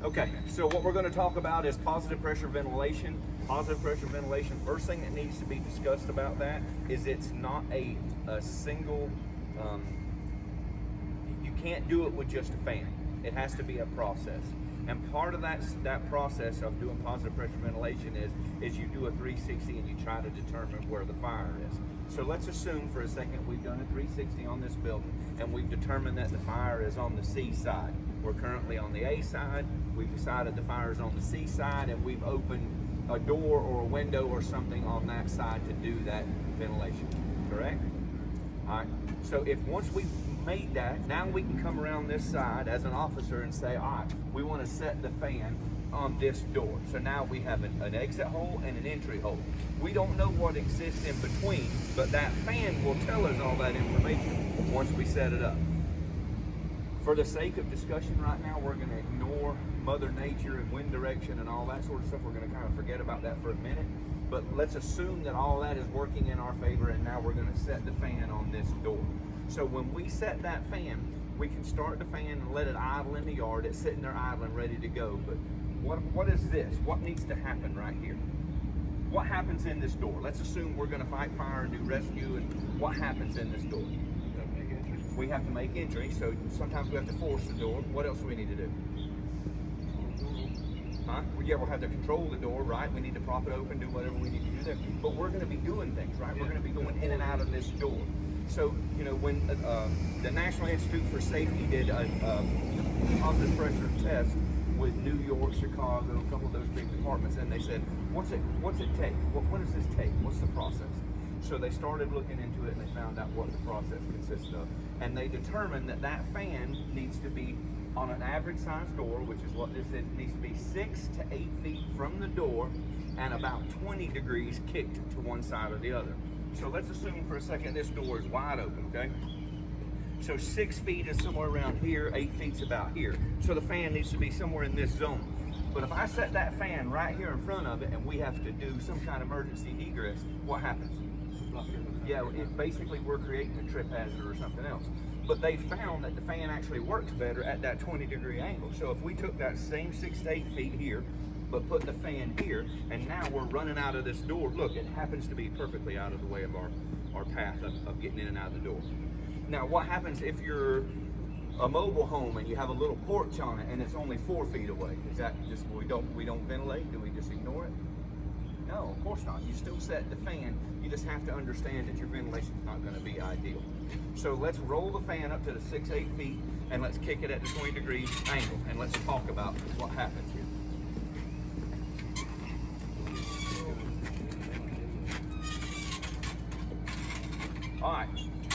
Okay, so what we're going to talk about is positive pressure ventilation. Positive pressure ventilation, first thing that needs to be discussed about that is it's not a single, you can't do it with just a fan. It has to be a process. And part of that process of doing positive pressure ventilation is you do a 360 and you try to determine where the fire is. So let's assume for a second we've done a 360 on this building and we've determined that the fire is on the C side. We're currently on the A side. We've decided the fire is on the C side and we've opened a door or a window or something on that side to do that ventilation, correct? All right, so if once we've made that, now we can come around this side as an officer and say, all right, we want to set the fan on this door. So now we have an exit hole and an entry hole. We don't know what exists in between, but that fan will tell us all that information once we set it up. For the sake of discussion right now, we're going to ignore Mother Nature and wind direction and all that sort of stuff. We're going to kind of forget about that for a minute. But let's assume that all that is working in our favor, and now we're going to set the fan on this door. So when we set that fan, we can start the fan and let it idle in the yard. It's sitting there idling, ready to go. But what is this? What needs to happen right here? What happens in this door? Let's assume we're going to fight fire and do rescue, and what happens in this door? We have to make entry, so sometimes we have to force the door. What else do we need to do? Huh? Yeah, we'll have to control the door, right? We need to prop it open, do whatever we need to do there. But we're going to be doing things, right? We're going to be going in and out of this door. So, you know, when the National Institute for Safety did a positive pressure test with New York, Chicago, a couple of those big departments, and they said, what's it take? What does this take? What's the process? So they started looking into it and they found out what the process consists of. And they determined that that fan needs to be on an average size door, which is what this is, it needs to be 6 to 8 feet from the door and about 20 degrees kicked to one side or the other. So let's assume for a second this door is wide open, okay? So 6 feet is somewhere around here, 8 feet's about here. So the fan needs to be somewhere in this zone. But if I set that fan right here in front of it and we have to do some kind of emergency egress, what happens? Yeah, basically we're creating a trip hazard or something else. But they found that the fan actually works better at that 20-degree angle. So if we took that same 6 to 8 feet here, but put the fan here, and now we're running out of this door. Look, it happens to be perfectly out of the way of our path of getting in and out of the door. Now, what happens if you're a mobile home and you have a little porch on it and it's only 4 feet away? Is that just, we don't ventilate? Do we just ignore it? No, of course not. You still set the fan. You just have to understand that your ventilation is not going to be ideal. So let's roll the fan up to the 6, 8 feet and let's kick it at the 20-degree angle, and let's talk about what happens here. All right,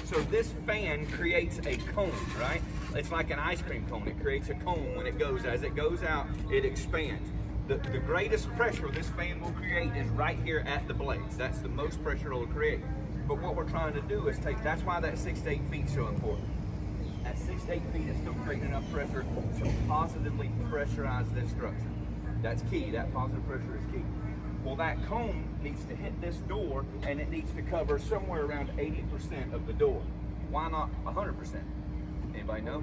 so this fan creates a cone, right? It's like an ice cream cone. It creates a cone when it goes. As it goes out, it expands. The greatest pressure this fan will create is right here at the blades. That's the most pressure it'll create. But what we're trying to do is that's why that 6 to 8 feet is so important. At 6 to 8 feet, it's still creating enough pressure to positively pressurize this structure. That's key. That positive pressure is key. Well, that cone needs to hit this door, and it needs to cover somewhere around 80% of the door. Why not 100%? Anybody know?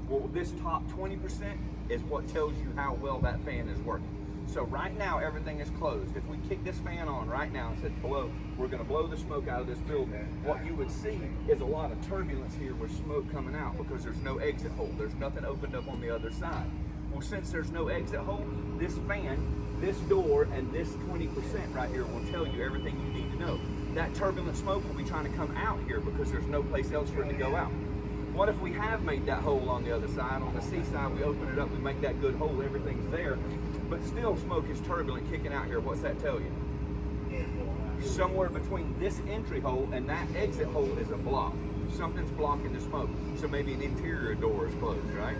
Well, this top 20% is what tells you how well that fan is working. So right now, everything is closed. If we kick this fan on right now and said blow, we're going to blow the smoke out of this building. What you would see is a lot of turbulence here with smoke coming out because there's no exit hole. There's nothing opened up on the other side. Well, since there's no exit hole, this fan, this door, and this 20% right here will tell you everything you need to know. That turbulent smoke will be trying to come out here because there's no place else for it to go out. What if we have made that hole on the other side? On the C side, we open it up, we make that good hole, everything's there, but still smoke is turbulent kicking out here. What's that tell you? Somewhere between this entry hole and that exit hole is a block. Something's blocking the smoke. So maybe an interior door is closed, right?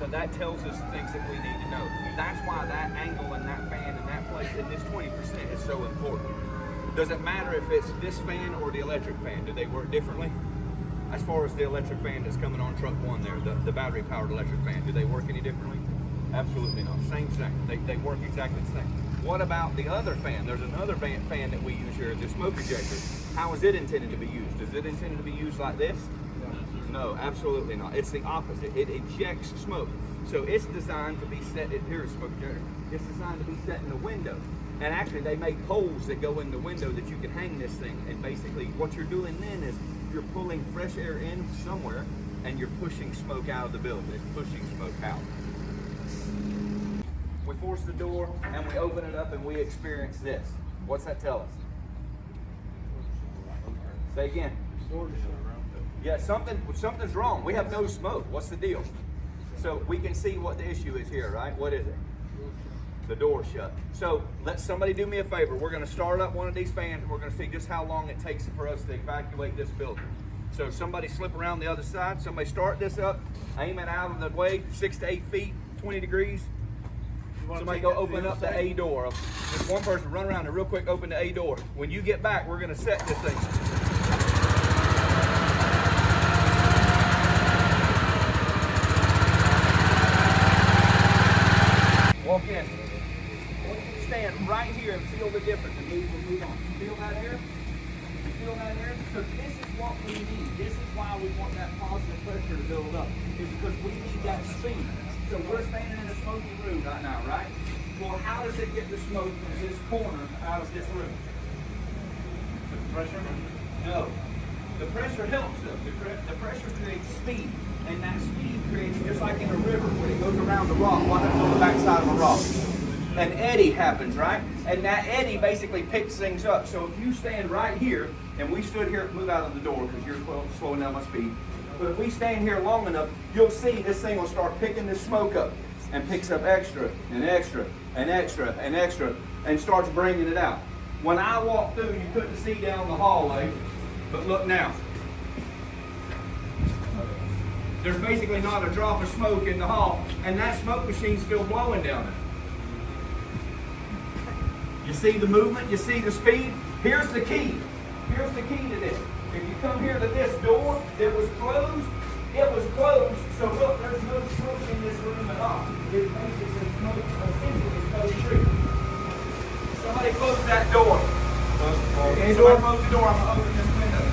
So that tells us things that we need to know. That's why that angle and that fan and that place and this 20% is so important. Does it matter if it's this fan or the electric fan? Do they work differently? As far as the electric fan that's coming on truck one there, the battery powered electric fan, do they work any differently? Absolutely not. Same thing. They work exactly the same. What about the other fan? There's another fan that we use here, the smoke ejector. How is it intended to be used? Is it intended to be used like this? No, absolutely not. It's the opposite. It ejects smoke. So it's designed to be set, here's smoke generator. It's designed to be set in the window. And actually they make poles that go in the window that you can hang this thing. And basically what you're doing then is you're pulling fresh air in somewhere and you're pushing smoke out of the building. It's pushing smoke out. We force the door and we open it up and we experience this. What's that tell us? Say again. Yeah, something's wrong. We have no smoke. What's the deal? So we can see what the issue is here, right? What is it? The door shut. So let somebody do me a favor. We're going to start up one of these fans and we're going to see just how long it takes for us to evacuate this building. So somebody slip around the other side. Somebody start this up. Aim it out of the way, 6 to 8 feet, 20 degrees. Somebody go open up the A door. Just one person run around and real quick open the A door. When you get back, we're going to set this thing. Walk in. Stand right here and feel the difference and move on. Feel that air? Feel that air? So this is what we need. This is why we want that positive pressure to build up. Is because we need that speed. So we're standing in a smoky room right now, right? Well, how does it get the smoke from this corner out of this room? The pressure? No. The pressure helps them. The pressure creates speed. And that speed creates, just like in a river, when it goes around the rock, what happens on the backside of a rock? An eddy happens, right? And that eddy basically picks things up. So if you stand right here, and we stood here, move out of the door because you're slowing down my speed. But if we stand here long enough, you'll see this thing will start picking this smoke up and picks up extra and extra and extra and extra and starts bringing it out. When I walked through, you couldn't see down the hallway, but look now. There's basically not a drop of smoke in the hall, and that smoke machine's still blowing down there. You see the movement? You see the speed? Here's the key. Here's the key to this. If you come here to this door that was closed, it was closed. So look, there's no smoke in this room at all. It's basically smoke, essentially smoke-free. Somebody close that door. Somebody close the door. I'm going to open this window.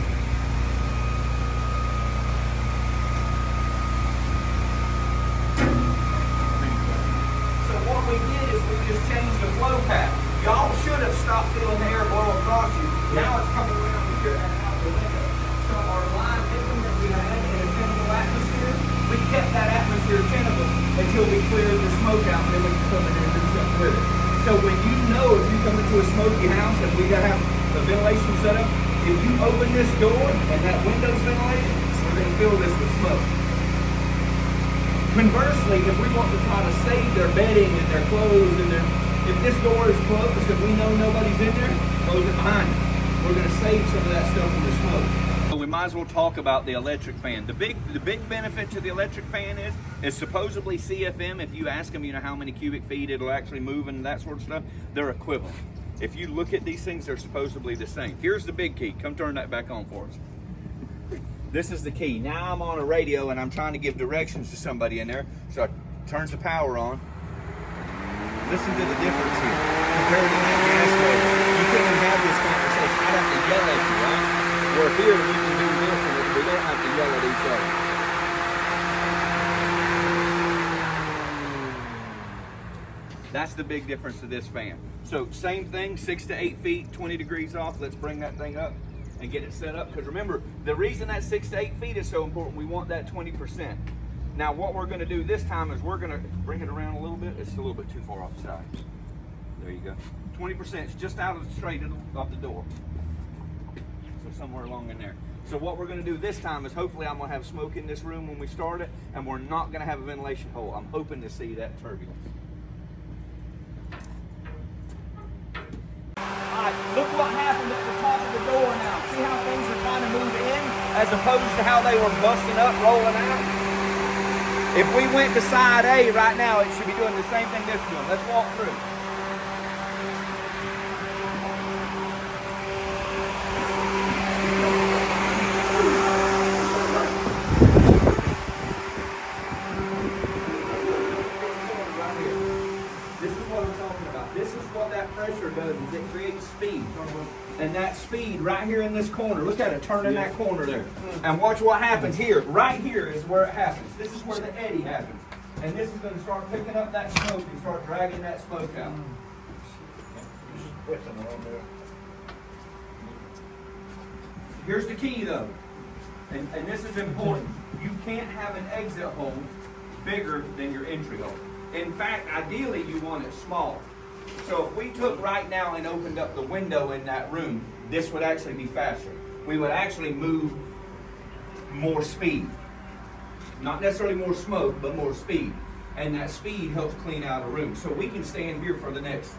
So what we did is we just changed the flow path. Y'all should have stopped feeling the air blow across you. Now it's coming around here and out the window. So our live victim that we had in a tenable atmosphere, we kept that atmosphere tenable until we cleared the smoke out, and then we can come in and do something with it. So when you know if you come into a smoky house and we gotta have the ventilation set up, if you open this door and that window's ventilated, we're gonna fill this with smoke. Conversely, if we want to try to save their bedding and their clothes and if this door is closed and we know nobody's in there, close it behind it. We're going to save some of that stuff from the smoke. So we might as well talk about the electric fan. The big benefit to the electric fan is supposedly CFM. If you ask them, how many cubic feet it'll actually move and that sort of stuff, they're equivalent. If you look at these things, they're supposedly the same. Here's the big key. Come turn that back on for us. This is the key. Now I'm on a radio and I'm trying to give directions to somebody in there. So it turns the power on. Listen to the difference here compared to that gas motor. You couldn't have this conversation. I'd have to yell at you, right? Where here we can do this and we don't have to yell at each other. That's the big difference to this fan. So same thing, 6 to 8 feet, 20 degrees off. Let's bring that thing up and get it set up. Because remember, the reason that 6 to 8 feet is so important, we want that 20%. Now what we're going to do this time is we're going to bring it around a little bit. It's a little bit too far off the side. There you go. 20% is just out of the straight off the door. So somewhere along in there. So what we're going to do this time is hopefully I'm going to have smoke in this room when we start it, and we're not going to have a ventilation hole. I'm hoping to see that turbulence. Alright, look what happened at the top of the door now. See how things are trying to move in as opposed to how they were busting up, rolling out? If we went to side A right now, it should be doing the same thing this is doing. Let's walk through. This is what I'm talking about. This is what that pressure does, is it creates speed. And that speed right here in this corner. Look at it turning that corner there. And watch what happens here. Right here is where it happens. This is where the eddy happens. And this is going to start picking up that smoke and start dragging that smoke out. Here's the key though, and this is important. You can't have an exit hole bigger than your entry hole. In fact, ideally you want it smaller. So if we took right now and opened up the window in that room, this would actually be faster. We would actually move more speed. Not necessarily more smoke, but more speed. And that speed helps clean out a room. So we can stand here for the next,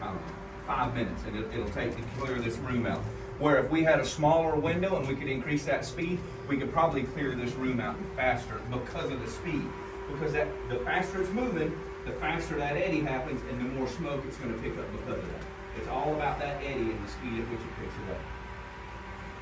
I don't know, 5 minutes, and it'll take to clear this room out. Where if we had a smaller window and we could increase that speed, we could probably clear this room out faster because of the speed. Because the faster it's moving, the faster that eddy happens, and the more smoke it's going to pick up because of that. It's all about that eddy and the speed at which it picks it up.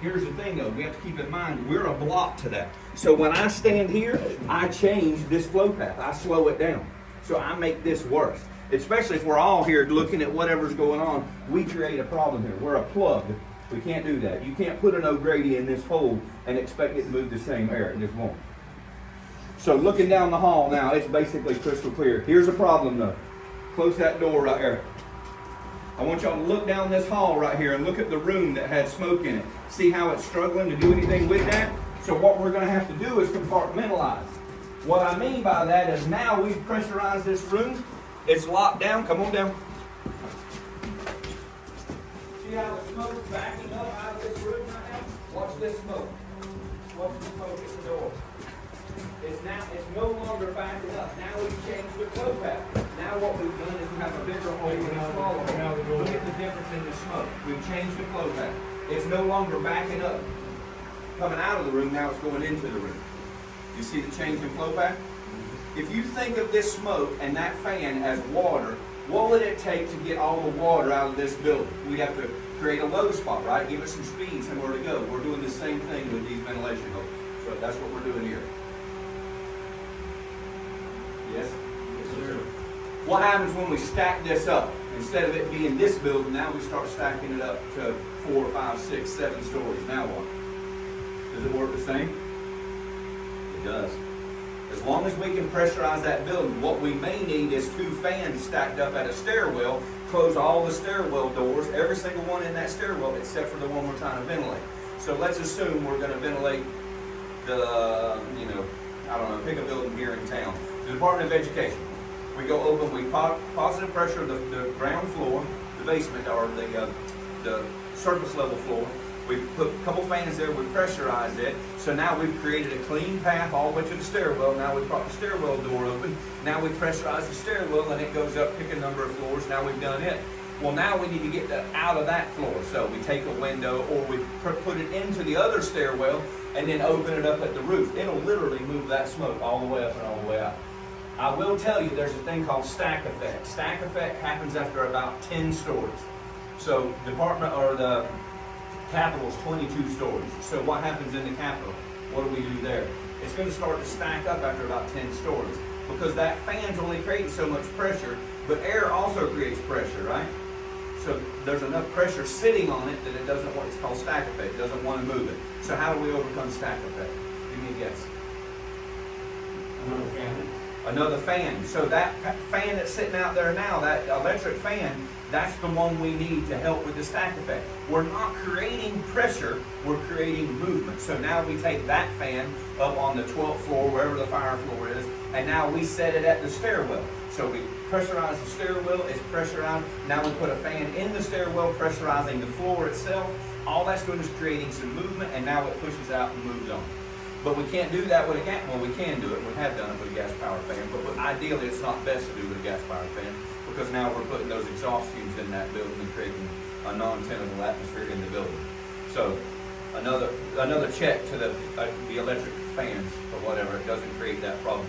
Here's the thing though, we have to keep in mind, we're a block to that. So when I stand here, I change this flow path. I slow it down. So I make this worse. Especially if we're all here looking at whatever's going on, we create a problem here. We're a plug. We can't do that. You can't put an O'Grady in this hole and expect it to move the same air. It just won't. So looking down the hall now, it's basically crystal clear. Here's a problem though. Close that door right there. I want y'all to look down this hall right here and look at the room that had smoke in it. See how it's struggling to do anything with that? So what we're going to have to do is compartmentalize. What I mean by that is now we've pressurized this room. It's locked down. Come on down. See how the smoke's backing up out of this room right now? Watch this smoke. Watch the smoke at the door. It's no longer backing up. Now we've changed the flow path. Now what we've done is we have a bigger hole and a smaller hole. Look at the difference in the smoke. We've changed the flow path. It's no longer backing up, coming out of the room. Now it's going into the room. You see the change in flow path? If you think of this smoke and that fan as water, what would it take to get all the water out of this building? We'd have to create a low spot, right? Give it some speed, somewhere to go. We're doing the same thing with these ventilation holes. So that's what we're doing here. Yes? Yes, sir. What happens when we stack this up? Instead of it being this building, now we start stacking it up to 4, 5, 6, 7 stories. Now what? Does it work the same? It does. As long as we can pressurize that building, what we may need is 2 fans stacked up at a stairwell, close all the stairwell doors, every single one in that stairwell except for the one we're trying to ventilate. So let's assume we're going to ventilate the, I don't know, pick a building here in town. The Department of Education. We go open, we positive pressure the ground floor, the basement, or the surface level floor. We put a couple fans there, we pressurized it. So now we've created a clean path all the way to the stairwell. Now we've brought the stairwell door open. Now we pressurize the stairwell and it goes up, pick a number of floors. Now we've done it. Well, now we need to get that out of that floor. So we take a window or we put it into the other stairwell and then open it up at the roof. It'll literally move that smoke all the way up and all the way out. I will tell you there's a thing called stack effect. Stack effect happens after about 10 stories. So the Capitol is 22 stories. So what happens in the Capitol? What do we do there? It's going to start to stack up after about 10 stories because that fan's only creating so much pressure, but air also creates pressure, right? So there's enough pressure sitting on it that it doesn't want, it's called stack effect, it doesn't want to move it. So how do we overcome stack effect? Give me a guess. Another fan. So that fan that's sitting out there now, that electric fan, that's the one we need to help with the stack effect. We're not creating pressure, we're creating movement. So now we take that fan up on the 12th floor, wherever the fire floor is, and now we set it at the stairwell. So we pressurize the stairwell, it's pressurized. Now we put a fan in the stairwell, pressurizing the floor itself. All that's doing is creating some movement, and now it pushes out and moves on. But we can't do that with a gas, well, we can do it, we have done it with a gas-powered fan, but ideally it's not best to do with a gas-powered fan because now we're putting those exhaust fumes in that building and creating a non-tenable atmosphere in the building. So another check to the electric fans or whatever, it doesn't create that problem.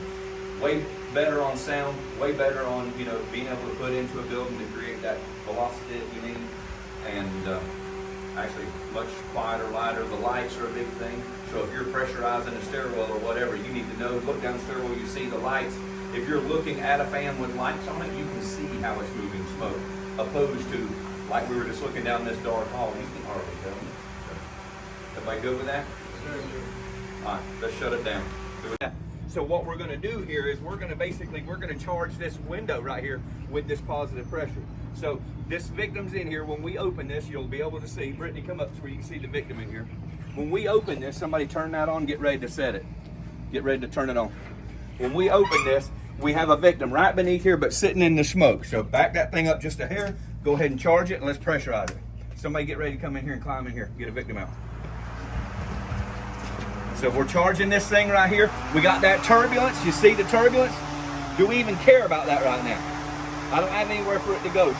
Way better on sound, way better on being able to put into a building to create that velocity that you need, and actually much quieter, lighter. The lights are a big thing. So if you're pressurizing a stairwell or whatever, you need to know, look down the stairwell, you see the lights. If you're looking at a fan with lights on it, you can see how it's moving smoke, opposed to Like we were just looking down this dark hall, you can hardly tell me. Everybody good with that? All right, let's shut it down. So what we're going to do here is we're going to charge this window right here with this positive pressure. So this victim's in here. When we open this, you'll be able to see. Brittany, come up so you can see the victim in here. When we open this, somebody turn that on, get ready to set it. Get ready to turn it on. When we open this, we have a victim right beneath here, but sitting in the smoke. So back that thing up just a hair, go ahead and charge it, and let's pressurize it. Somebody get ready to come in here and climb in here, get a victim out. So we're charging this thing right here. We got that turbulence. You see the turbulence? Do we even care about that right now? I don't have anywhere for it to go.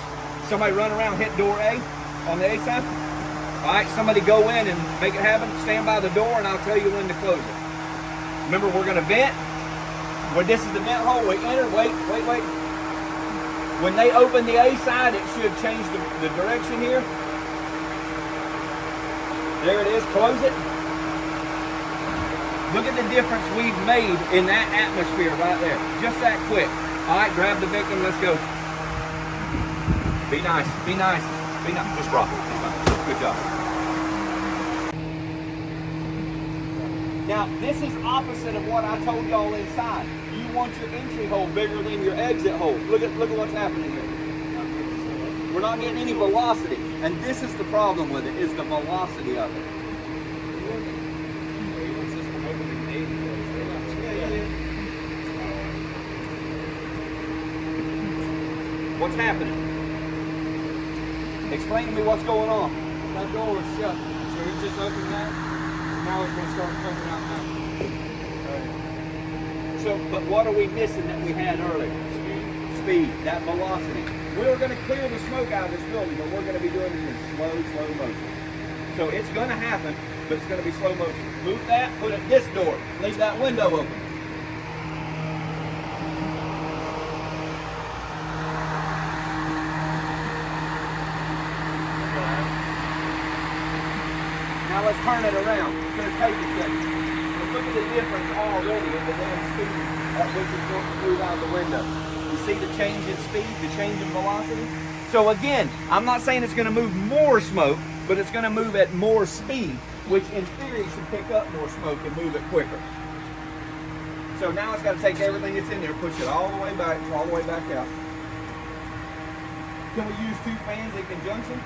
Somebody run around, hit door A on the A side. All right, somebody go in and make it happen. Stand by the door and I'll tell you when to close it. Remember, we're gonna vent. When this is the vent hole, we enter, wait. When they open the A side, it should change the direction here. There it is, close it. Look at the difference we've made in that atmosphere right there. Just that quick. All right, grab the victim, let's go. Be nice, be nice, be nice. Just rock it, it's fine. Good job. Now, this is opposite of what I told y'all inside. You want your entry hole bigger than your exit hole. Look at what's happening here. We're not getting any velocity. And this is the problem with it, is the velocity of it. What's happening? Explain to me what's going on. That door was shut, so he just opened that. Now it's going to start coming out now. So, but what are we missing that we had earlier? Speed, that velocity. We were going to clear the smoke out of this building, but we're going to be doing it in slow motion. So it's going to happen, but it's going to be slow motion. Move that, put it this door. Leave that window open. Now let's turn it around. It's going to take a second. But look at the difference already in the damn speed at which it's going to move out the window. You see the change in speed, the change in velocity? So again, I'm not saying it's going to move more smoke, but it's going to move at more speed, which in theory should pick up more smoke and move it quicker. So now it's got to take everything that's in there, push it all the way back out. Can we use two fans in conjunction?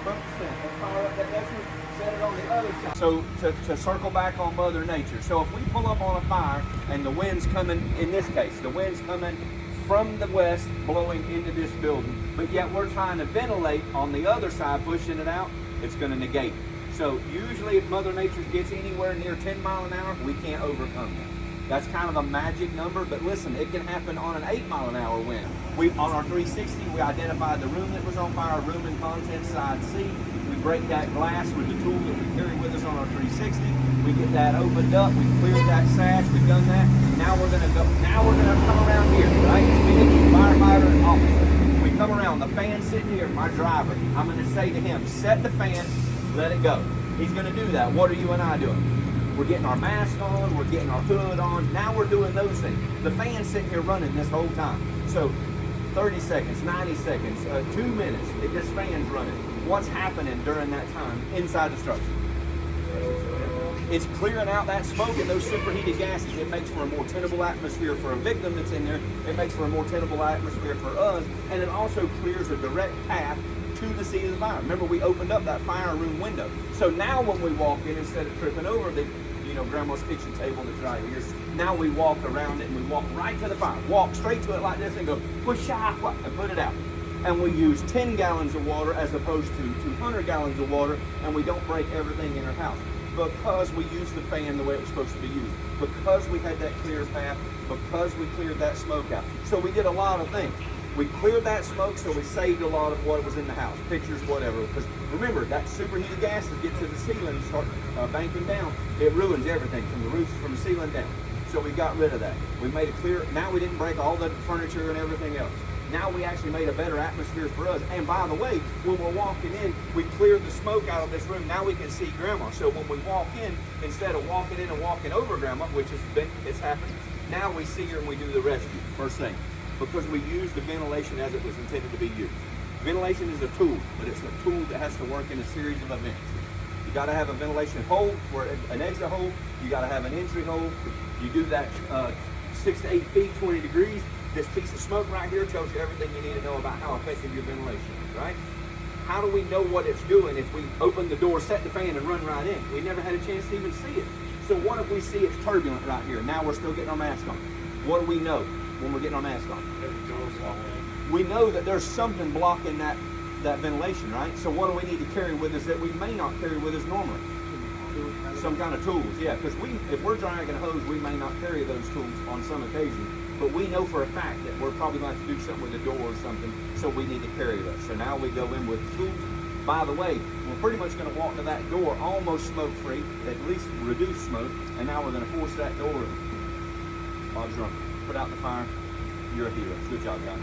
100%. Let's fire up that next one. Set it on the other side. So to circle back on Mother Nature. So if we pull up on a fire and the wind's coming, in this case, the wind's coming from the west blowing into this building, but yet we're trying to ventilate on the other side, pushing it out, it's going to negate it. So usually if Mother Nature gets anywhere near 10 miles an hour, we can't overcome that. That's kind of a magic number, but listen, it can happen on an 8 mile an hour wind. On our 360, we identified the room that was on fire, room and contents side C. We break that glass with the tool that we carry with us on our 360. We get that opened up, we cleared that sash, we've done that. Now we're gonna come around here, right? It's me, firefighter, and officer. We come around, the fan's sitting here, my driver. I'm gonna say to him, set the fan, let it go. He's gonna do that. What are you and I doing? We're getting our mask on, we're getting our hood on. Now we're doing those things. The fan's sitting here running this whole time. So 30 seconds, 90 seconds, 2 minutes, this fan's running. What's happening during that time inside the structure? It's clearing out that smoke and those superheated gases. It makes for a more tenable atmosphere for a victim that's in there. It makes for a more tenable atmosphere for us. And it also clears a direct path to the scene of the fire. Remember, we opened up that fire room window. So now when we walk in, instead of tripping over the grandma's kitchen table that's right here, now we walk around it and we walk right to the fire. Walk straight to it like this and go, push off, and put it out. And we use 10 gallons of water as opposed to 200 gallons of water, and we don't break everything in our house. Because we used the fan the way it was supposed to be used. Because we had that clear path. Because we cleared that smoke out. So we did a lot of things. We cleared that smoke, so we saved a lot of what was in the house, pictures, whatever. Because remember, that superheated gases get to the ceiling and start banking down. It ruins everything from the roof, from the ceiling down. So we got rid of that. We made it clear. Now we didn't break all the furniture and everything else. Now we actually made a better atmosphere for us. And by the way, when we're walking in, we cleared the smoke out of this room. Now we can see Grandma. So when we walk in, instead of walking in and walking over Grandma, which it's happened, now we see her and we do the rescue, first thing. Because we used the ventilation as it was intended to be used. Ventilation is a tool, but it's a tool that has to work in a series of events. You got to have a ventilation hole, or an exit hole. You got to have an entry hole. You do that 6 to 8 feet, 20 degrees. This piece of smoke right here tells you everything you need to know about how effective your ventilation is, right? How do we know what it's doing if we open the door, set the fan, and run right in? We never had a chance to even see it. So what if we see it's turbulent right here? Now we're still getting our mask on. What do we know when we're getting our mask on? We know that there's something blocking that ventilation, right? So what do we need to carry with us that we may not carry with us normally? Some kind of tools, yeah. Because if we're dragging a hose, we may not carry those tools on some occasion. But we know for a fact that we're probably going to have to do something with the door or something, so we need to carry those. So now we go in with tools. By the way, we're pretty much going to walk to that door almost smoke-free, at least reduce smoke, and now we're going to force that door in. Bob's running. Put out the fire. You're a hero. Good job, guys.